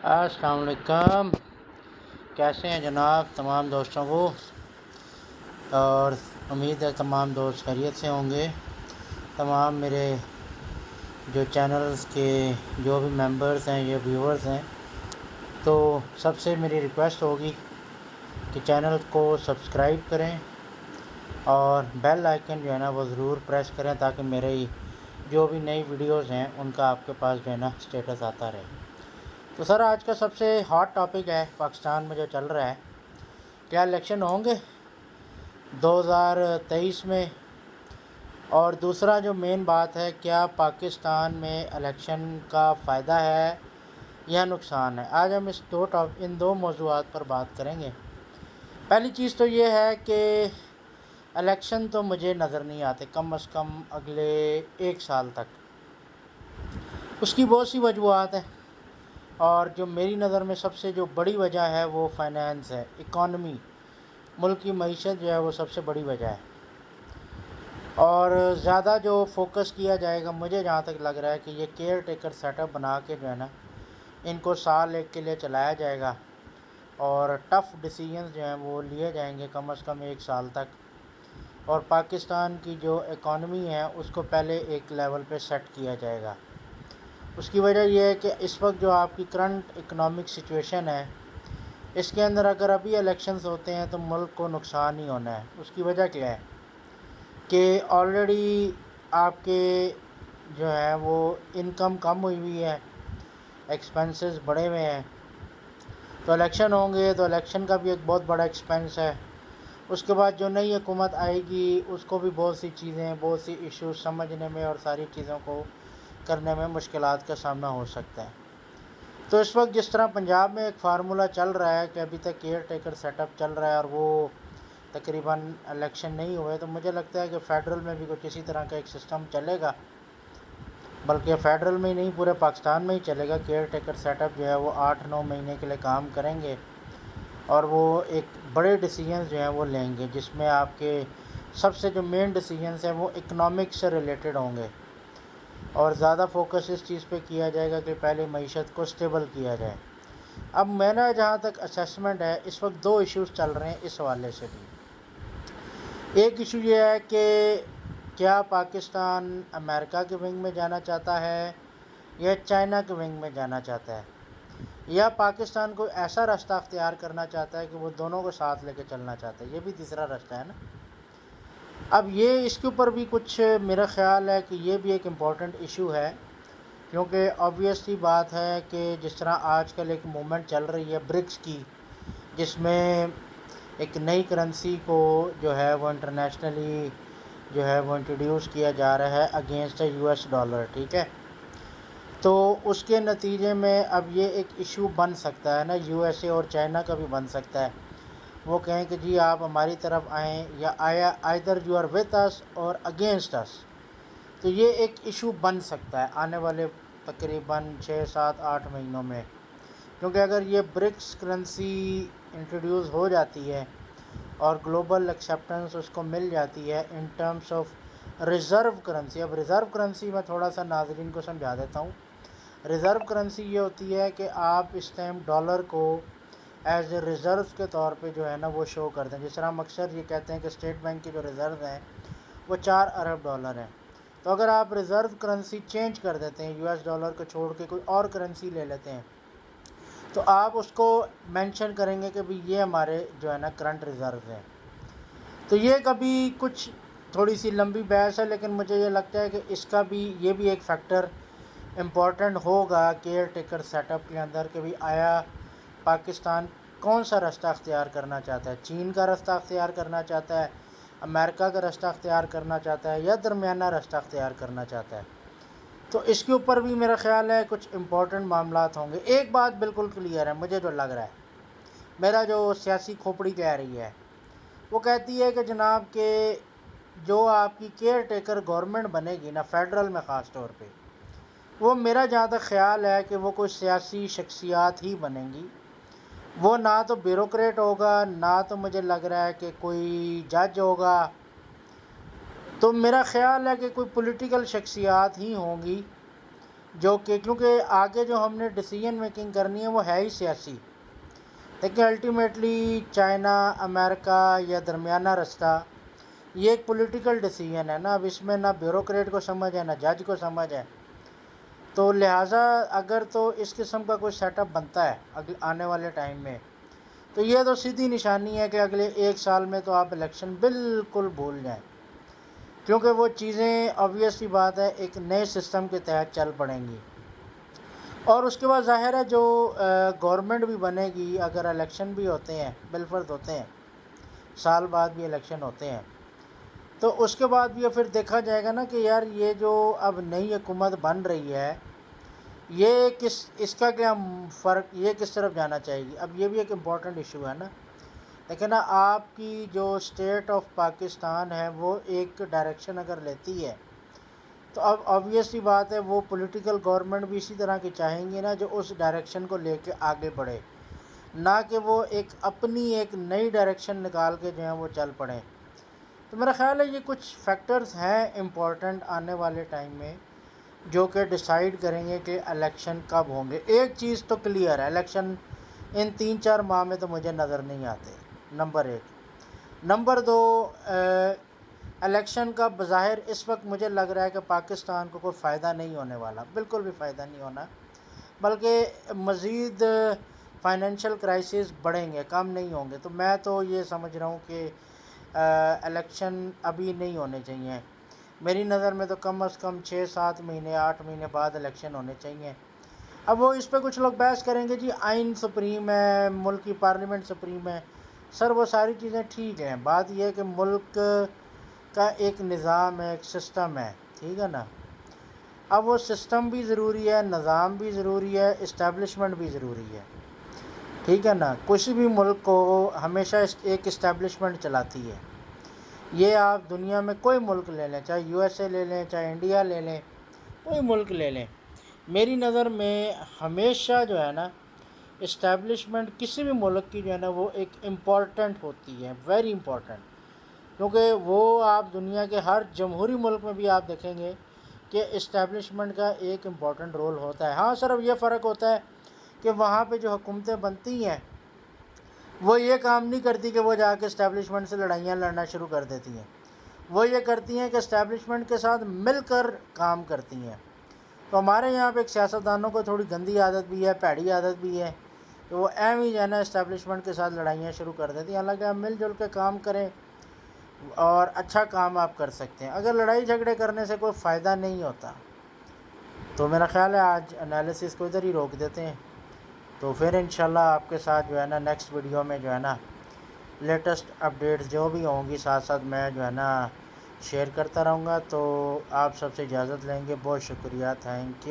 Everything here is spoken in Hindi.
अस्सलाम वालेकुम। कैसे हैं जनाब तमाम दोस्तों को, और उम्मीद है तमाम दोस्त खैरियत से होंगे। तमाम मेरे जो चैनल्स के जो भी मेंबर्स हैं या व्यूअर्स हैं, तो सबसे मेरी रिक्वेस्ट होगी कि चैनल को सब्सक्राइब करें और बेल आइकन जो है ना वो ज़रूर प्रेस करें, ताकि मेरे जो भी नई वीडियोस हैं उनका आपके पास जो है ना स्टेटस आता रहे। तो सर, आज का सबसे हॉट टॉपिक है पाकिस्तान में जो चल रहा है, क्या इलेक्शन होंगे 2023 में, और दूसरा जो मेन बात है, क्या पाकिस्तान में इलेक्शन का फ़ायदा है या नुकसान है। आज हम इन दो मौज़ूआत पर बात करेंगे। पहली चीज़ तो ये है कि इलेक्शन तो मुझे नज़र नहीं आते कम से कम अगले 1 साल तक। उसकी बहुत सी वजूहत हैं, और जो मेरी नज़र में सबसे जो बड़ी वजह है वो फाइनेंस है, इकॉनमी, मुल्क की मईशत जो है वो सबसे बड़ी वजह है। और ज़्यादा जो फोकस किया जाएगा, मुझे जहाँ तक लग रहा है कि ये केयर टेकर सेटअप बना के जो है ना इनको साल एक के लिए चलाया जाएगा, और टफ़ डिसीजंस जो हैं वो लिए जाएंगे कम से कम 1 साल तक। और पाकिस्तान की जो इकॉनमी है उसको पहले एक लेवल पे सेट किया जाएगा। उसकी वजह यह है कि इस वक्त जो आपकी करंट इकोनॉमिक सिचुएशन है, इसके अंदर अगर अभी इलेक्शंस होते हैं तो मुल्क को नुकसान ही होना है। उसकी वजह क्या है कि ऑलरेडी आपके जो है वो इनकम कम हुई हुई है, एक्सपेंसेस बढ़े हुए हैं, तो इलेक्शन होंगे तो इलेक्शन का भी एक बहुत बड़ा एक्सपेंस है। उसके बाद जो नई हुकूमत आएगी उसको भी बहुत सी चीज़ें, बहुत सी इश्यूज समझने में और सारी चीज़ों को करने में मुश्किलात का सामना हो सकता है। तो इस वक्त जिस तरह पंजाब में एक फार्मूला चल रहा है कि अभी तक केयर टेकर सेटअप चल रहा है और वो तकरीबन इलेक्शन नहीं हुए, तो मुझे लगता है कि फ़ेडरल में भी कुछ इसी तरह का एक सिस्टम चलेगा, बल्कि फ़ेडरल में ही नहीं पूरे पाकिस्तान में ही चलेगा। केयर टेकर सेटअप जो है वो 8-9 महीने के लिए काम करेंगे, और वो एक बड़े डिसीजंस जो हैं वो लेंगे, जिसमें आपके सबसे जो मेन डिसीजंस हैं वो इकनॉमिक से रिलेटेड होंगे, और ज़्यादा फोकस इस चीज़ पे किया जाएगा कि पहले मईशत को स्टेबल किया जाए। अब मेरा जहाँ तक असेसमेंट है, इस वक्त 2 इश्यूज़ चल रहे हैं इस हवाले से भी। एक इशू ये है कि क्या पाकिस्तान अमेरिका के विंग में जाना चाहता है या चाइना के विंग में जाना चाहता है, या पाकिस्तान को ऐसा रास्ता अख्तियार करना चाहता है कि वो दोनों को साथ लेके चलना चाहता है। ये भी तीसरा रास्ता है ना। अब ये इसके ऊपर भी कुछ मेरा ख़्याल है कि ये भी एक इम्पॉर्टेंट इशू है, क्योंकि ऑब्वियसली बात है कि जिस तरह आजकल एक मूवमेंट चल रही है ब्रिक्स की, जिसमें एक नई करेंसी को जो है वो इंटरनेशनली जो है वो इंट्रोड्यूस किया जा रहा है अगेंस्ट यूएस डॉलर, ठीक है। तो उसके नतीजे में अब ये एक इशू बन सकता है ना, यूएसए और चाइना का भी बन सकता है। वो कहें कि जी आप हमारी तरफ आएँ, या either you are with us और अगेंस्ट अस। तो ये एक इशू बन सकता है आने वाले तकरीबन 6, 7, 8 महीनों में, क्योंकि अगर ये ब्रिक्स करेंसी इंट्रोड्यूस हो जाती है और ग्लोबल एक्सेप्टेंस उसको मिल जाती है in terms of reserve currency. अब रिज़र्व करेंसी मैं थोड़ा सा नाज़रीन को समझा देता हूँ। रिज़र्व करेंसी ये होती है कि आप इस टाइम डॉलर को एज ए रिज़र्व के तौर पे जो है ना वो शो करते हैं। जिस तरह हम अक्सर ये कहते हैं कि स्टेट बैंक के जो रिज़र्व हैं वो 4 अरब डॉलर हैं, तो अगर आप रिज़र्व करेंसी चेंज कर देते हैं, यूएस डॉलर को छोड़ के कोई और करेंसी ले लेते हैं, तो आप उसको मेंशन करेंगे कि भाई ये हमारे जो है ना करंट रिज़र्व हैं। तो ये कभी कुछ थोड़ी सी लंबी बहस है, लेकिन मुझे ये लगता है कि इसका भी ये भी एक फैक्टर इम्पॉर्टेंट होगा केयर टेकर सेटअप के अंदर, कि भाई आया पाकिस्तान कौन सा रास्ता अख्तियार करना चाहता है, चीन का रास्ता अख्तियार करना चाहता है, अमेरिका का रास्ता अख्तियार करना चाहता है, या दरमियाना रास्ता अख्तियार करना चाहता है। तो इसके ऊपर भी मेरा ख़्याल है कुछ इम्पोर्टेंट मामलात होंगे। एक बात बिल्कुल क्लियर है, मुझे जो लग रहा है, मेरा जो सियासी खोपड़ी कह रही है, वो कहती है कि जनाब के जो आपकी केयर टेकर गवर्नमेंट बनेगी ना फ़ेडरल में ख़ास तौर पे, वो मेरा जहाँ तक ख़्याल है कि वो कोई सियासी शख्सियात ही बनेंगी। वो ना तो ब्यूरोक्रेट होगा, ना तो मुझे लग रहा है कि कोई जज होगा। तो मेरा ख़्याल है कि कोई पॉलिटिकल शख्सियात ही होंगी जो कि क्योंकि आगे जो हमने डिसीजन मेकिंग करनी है वो है ही सियासी। देखिए अल्टीमेटली चाइना, अमेरिका या दरमियाना रास्ता, ये एक पॉलिटिकल डिसीजन है ना। अब इसमें ना ब्यूरोक्रेट को समझ है ना जज को समझ है। तो लिहाजा अगर तो इस किस्म का कोई सेटअप बनता है अगले आने वाले टाइम में, तो ये तो सीधी निशानी है कि अगले 1 साल में तो आप इलेक्शन बिल्कुल भूल जाएं, क्योंकि वो चीज़ें ऑब्वियस सी बात है एक नए सिस्टम के तहत चल पड़ेंगी। और उसके बाद ज़ाहिर है जो गवर्नमेंट भी बनेगी, अगर इलेक्शन भी होते हैं, बिलफर्ज होते हैं, साल बाद भी इलेक्शन होते हैं, तो उसके बाद भी फिर देखा जाएगा ना कि यार ये जो अब नई हुकूमत बन रही है, ये इसका क्या फ़र्क, ये किस तरफ जाना चाहिए। अब ये भी एक इम्पॉर्टेंट इशू है ना। लेकिन ना आपकी जो स्टेट ऑफ पाकिस्तान है वो एक डायरेक्शन अगर लेती है, तो अब ऑब्वियसली बात है वो पॉलिटिकल गवर्नमेंट भी इसी तरह की चाहेंगे ना जो उस डायरेक्शन को लेके आगे बढ़े, ना कि वो एक अपनी एक नई डायरेक्शन निकाल के जो है वो चल पड़े। तो मेरा ख़्याल है ये कुछ फैक्टर्स हैं इम्पोर्टेंट आने वाले टाइम में जो कि डिसाइड करेंगे कि इलेक्शन कब होंगे। एक चीज़ तो क्लियर है, इलेक्शन इन 3-4 माह में तो मुझे नज़र नहीं आते, नंबर 1। नंबर 2, इलेक्शन का बज़ाहिर इस वक्त मुझे लग रहा है कि पाकिस्तान को कोई फ़ायदा नहीं होने वाला, बिल्कुल भी फ़ायदा नहीं होना, बल्कि मज़ीद फाइनेंशियल क्राइसिस बढ़ेंगे, कम नहीं होंगे। तो मैं तो ये समझ रहा हूँ कि इलेक्शन अभी नहीं होने चाहिए। मेरी नज़र में तो कम से कम 6-7 महीने 8 महीने बाद इलेक्शन होने चाहिए। अब वो इस पे कुछ लोग बहस करेंगे जी आइन सुप्रीम है, मुल्क की पार्लियामेंट सुप्रीम है। सर वो सारी चीज़ें ठीक हैं, बात यह है कि मुल्क का एक निज़ाम है, एक सिस्टम है, ठीक है ना। अब वो सिस्टम भी ज़रूरी है, निज़ाम भी ज़रूरी है, इस्टेब्लिशमेंट भी ज़रूरी है, ठीक है ना। किसी भी मुल्क को हमेशा एक इस्टेब्लिशमेंट चलाती है। ये आप दुनिया में कोई मुल्क ले लें, चाहे यूएसए ले लें, चाहे इंडिया ले लें, कोई मुल्क ले लें, मेरी नज़र में हमेशा जो है ना इस्टेब्लिशमेंट किसी भी मुल्क की जो है ना वो एक इम्पॉर्टेंट होती है, वेरी इम्पॉर्टेंट। क्योंकि वो आप दुनिया के हर जमहूरी मुल्क में भी आप देखेंगे कि इस्टेब्लिशमेंट का एक इम्पॉर्टेंट रोल होता है। हाँ सिर्फ ये फ़र्क होता है कि वहाँ पे जो हुकूमतें बनती हैं वो ये काम नहीं करती कि वो जाके इस्टेब्लिशमेंट से लड़ाइयाँ लड़ना शुरू कर देती हैं। वो ये करती हैं कि इस्टेब्लिशमेंट के साथ मिलकर काम करती हैं। तो हमारे यहाँ पे एक सियासतदानों को थोड़ी गंदी आदत भी है, भैड़ी आदत भी है, तो वो एम ही जो है ना इस्टेब्लिशमेंट के साथ लड़ाइयाँ शुरू कर देती हैं। हालांकि आप मिलजुल के काम करें और अच्छा काम आप कर सकते हैं। अगर लड़ाई झगड़े करने से कोई फ़ायदा नहीं होता तो मेरा ख़्याल है आज एनालिसिस को इधर ही रोक देते हैं। तो फिर इंशाल्लाह आपके साथ जो है ना नेक्स्ट वीडियो में जो है ना लेटेस्ट अपडेट्स जो भी होंगी साथ साथ मैं जो है ना शेयर करता रहूँगा। तो आप सबसे इजाज़त लेंगे, बहुत शुक्रिया, थैंक यू।